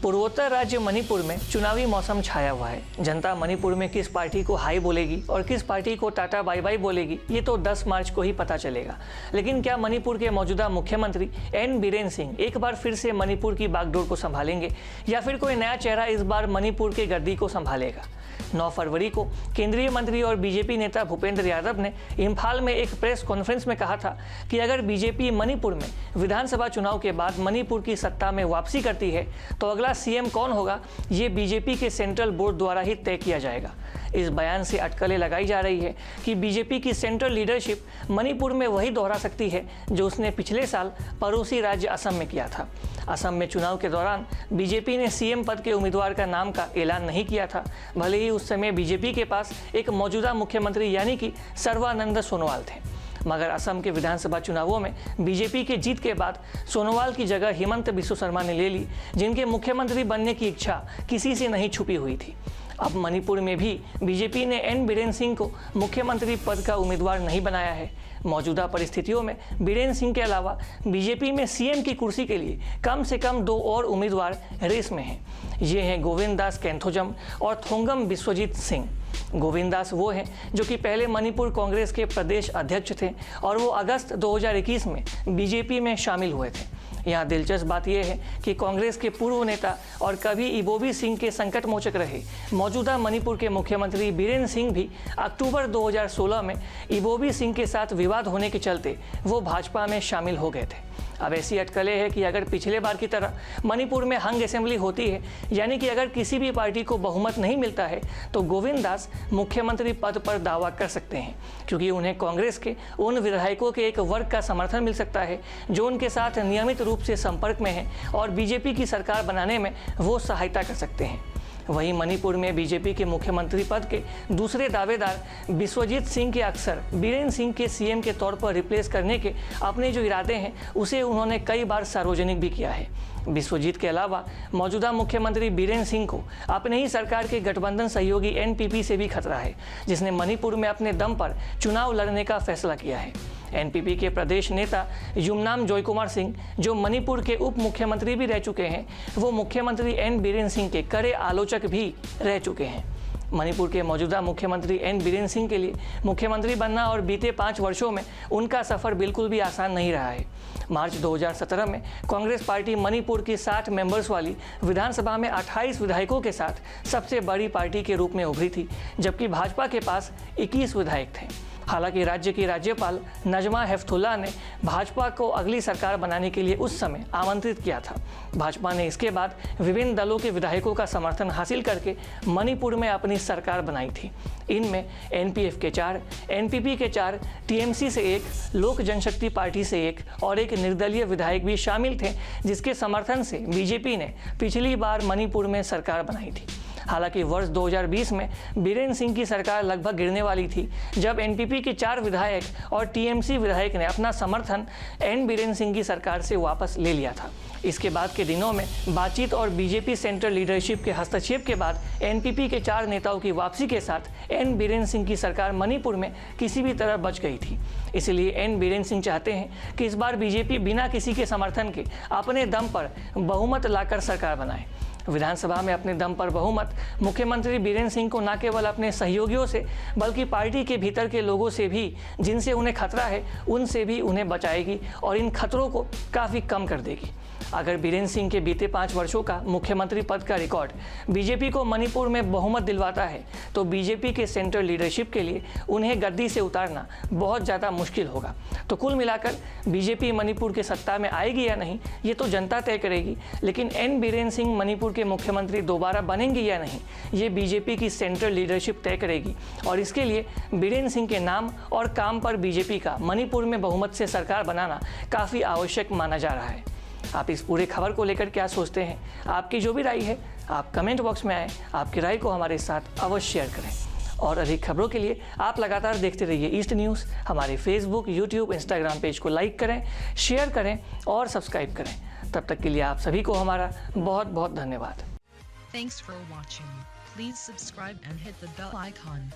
पूर्वोत्तर राज्य मणिपुर में चुनावी मौसम छाया हुआ है। जनता मणिपुर में किस पार्टी को हाई बोलेगी और किस पार्टी को टाटा बाय बाय बोलेगी, ये तो 10 मार्च को ही पता चलेगा। लेकिन क्या मणिपुर के मौजूदा मुख्यमंत्री एन बीरेन सिंह एक बार फिर से मणिपुर की बागडोर को संभालेंगे या फिर कोई नया चेहरा इस बार मणिपुर के गद्दी को संभालेगा? 9 फरवरी को केंद्रीय मंत्री और बीजेपी नेता भूपेंद्र यादव ने इम्फाल में एक प्रेस कॉन्फ्रेंस में कहा था कि अगर बीजेपी मणिपुर में विधानसभा चुनाव के बाद मणिपुर की सत्ता में वापसी करती है तो अगला सीएम कौन होगा, ये बीजेपी के सेंट्रल बोर्ड द्वारा ही तय किया जाएगा। इस बयान से अटकलें लगाई जा रही है कि बीजेपी की सेंट्रल लीडरशिप मणिपुर में वही दोहरा सकती है जो उसने पिछले साल पड़ोसी राज्य असम में किया था। असम में चुनाव के दौरान बीजेपी ने सीएम पद के उम्मीदवार का नाम का ऐलान नहीं किया था, भले ही उस समय बीजेपी के पास एक मौजूदा मुख्यमंत्री यानी कि सर्बानंद सोनोवाल थे। मगर असम के विधानसभा चुनावों में बीजेपी के जीत के बाद सोनोवाल की जगह हिमंत बिस्वा शर्मा ने ले ली, जिनके मुख्यमंत्री बनने की इच्छा किसी से नहीं छुपी हुई थी। अब मणिपुर में भी बीजेपी ने एन बीरेन सिंह को मुख्यमंत्री पद का उम्मीदवार नहीं बनाया है। मौजूदा परिस्थितियों में बीरेन सिंह के अलावा बीजेपी में सीएम की कुर्सी के लिए कम से कम 2 और उम्मीदवार रेस में हैं। ये हैं गोविंद दास कैंथोजम और थोंगम बिस्वजीत सिंह। गोविंद दास वो हैं जो कि पहले मणिपुर कांग्रेस के प्रदेश अध्यक्ष थे और वो अगस्त 2021 में बीजेपी में शामिल हुए थे। यहाँ दिलचस्प बात यह है कि कांग्रेस के पूर्व नेता और कभी इबोबी सिंह के संकट मोचक रहे मौजूदा मणिपुर के मुख्यमंत्री बीरेन सिंह भी अक्टूबर 2016 में इबोबी सिंह के साथ विवाद होने के चलते वो भाजपा में शामिल हो गए थे। अब ऐसी अटकलें है कि अगर पिछले बार की तरह मणिपुर में हंग असेंबली होती है, यानी कि अगर किसी भी पार्टी को बहुमत नहीं मिलता है, तो गोविंद दास मुख्यमंत्री पद पर दावा कर सकते हैं, क्योंकि उन्हें कांग्रेस के उन विधायकों के एक वर्ग का समर्थन मिल सकता है जो उनके साथ नियमित रूप से संपर्क में है और बीजेपी की सरकार बनाने में वो सहायता कर सकते हैं। वहीं मणिपुर में बीजेपी के मुख्यमंत्री पद के दूसरे दावेदार बिस्वजीत सिंह के अक्सर बीरेन सिंह के सीएम के तौर पर रिप्लेस करने के अपने जो इरादे हैं उसे उन्होंने कई बार सार्वजनिक भी किया है। बिस्वजीत के अलावा मौजूदा मुख्यमंत्री बीरेन सिंह को अपने ही सरकार के गठबंधन सहयोगी एनपीपी से भी खतरा है, जिसने मणिपुर में अपने दम पर चुनाव लड़ने का फैसला किया है। एनपीपी के प्रदेश नेता युमनाम जॉयकुमार सिंह, जो मणिपुर के उप मुख्यमंत्री भी रह चुके हैं, वो मुख्यमंत्री एन बीरेन सिंह के कड़े आलोचक भी रह चुके हैं। मणिपुर के मौजूदा मुख्यमंत्री एन बीरेन सिंह के लिए मुख्यमंत्री बनना और बीते 5 वर्षों में उनका सफर बिल्कुल भी आसान नहीं रहा है। मार्च 2017 में कांग्रेस पार्टी मणिपुर की 60 मेंबर्स वाली विधानसभा में 28 विधायकों के साथ सबसे बड़ी पार्टी के रूप में उभरी थी, जबकि भाजपा के पास 21 विधायक थे। हालांकि राज्य की राज्यपाल नजमा हेपतुल्ला ने भाजपा को अगली सरकार बनाने के लिए उस समय आमंत्रित किया था। भाजपा ने इसके बाद विभिन्न दलों के विधायकों का समर्थन हासिल करके मणिपुर में अपनी सरकार बनाई थी। इनमें एनपीएफ के 4, एनपीपी के 4, टीएमसी से 1, लोक जनशक्ति पार्टी से 1 और एक निर्दलीय विधायक भी शामिल थे, जिसके समर्थन से बीजेपी ने पिछली बार मणिपुर में सरकार बनाई थी। हालांकि वर्ष 2020 में बीरेन सिंह की सरकार लगभग गिरने वाली थी, जब एनपीपी के 4 विधायक और टीएमसी विधायक ने अपना समर्थन एन बीरेन सिंह की सरकार से वापस ले लिया था। इसके बाद के दिनों में बातचीत और बीजेपी सेंट्रल लीडरशिप के हस्तक्षेप के बाद एनपीपी के 4 नेताओं की वापसी के साथ एन बीरेन सिंह की सरकार मणिपुर में किसी भी तरह बच गई थी। इसलिए एन बीरेन सिंह चाहते हैं कि इस बार बीजेपी बिना किसी के समर्थन के अपने दम पर बहुमत लाकर सरकार बनाए। विधानसभा में अपने दम पर बहुमत मुख्यमंत्री बीरेन सिंह को न केवल अपने सहयोगियों से बल्कि पार्टी के भीतर के लोगों से भी, जिनसे उन्हें खतरा है, उनसे भी उन्हें बचाएगी और इन खतरों को काफ़ी कम कर देगी। अगर बीरेन सिंह के बीते 5 वर्षों का मुख्यमंत्री पद का रिकॉर्ड बीजेपी को मणिपुर में बहुमत दिलवाता है, तो बीजेपी के सेंट्रल लीडरशिप के लिए उन्हें गद्दी से उतारना बहुत ज़्यादा मुश्किल होगा। तो कुल मिलाकर बीजेपी मणिपुर के सत्ता में आएगी या नहीं, ये तो जनता तय करेगी, लेकिन एन बीरेन सिंह मणिपुर के मुख्यमंत्री दोबारा बनेंगे या नहीं, ये बीजेपी की सेंट्रल लीडरशिप तय करेगी। और इसके लिए बीरेन सिंह के नाम और काम पर बीजेपी का मणिपुर में बहुमत से सरकार बनाना काफ़ी आवश्यक माना जा रहा है। आप इस पूरे खबर को लेकर क्या सोचते हैं? आपकी जो भी राय है, आप कमेंट बॉक्स में आएँ, आपकी राय को हमारे साथ अवश्य शेयर करें। और अधिक खबरों के लिए आप लगातार देखते रहिए ईस्ट न्यूज़। हमारे फेसबुक, यूट्यूब, इंस्टाग्राम पेज को लाइक करें, शेयर करें और सब्सक्राइब करें। तब तक के लिए आप सभी को हमारा बहुत बहुत धन्यवाद। Thanks for watching. Please subscribe and hit the bell icon.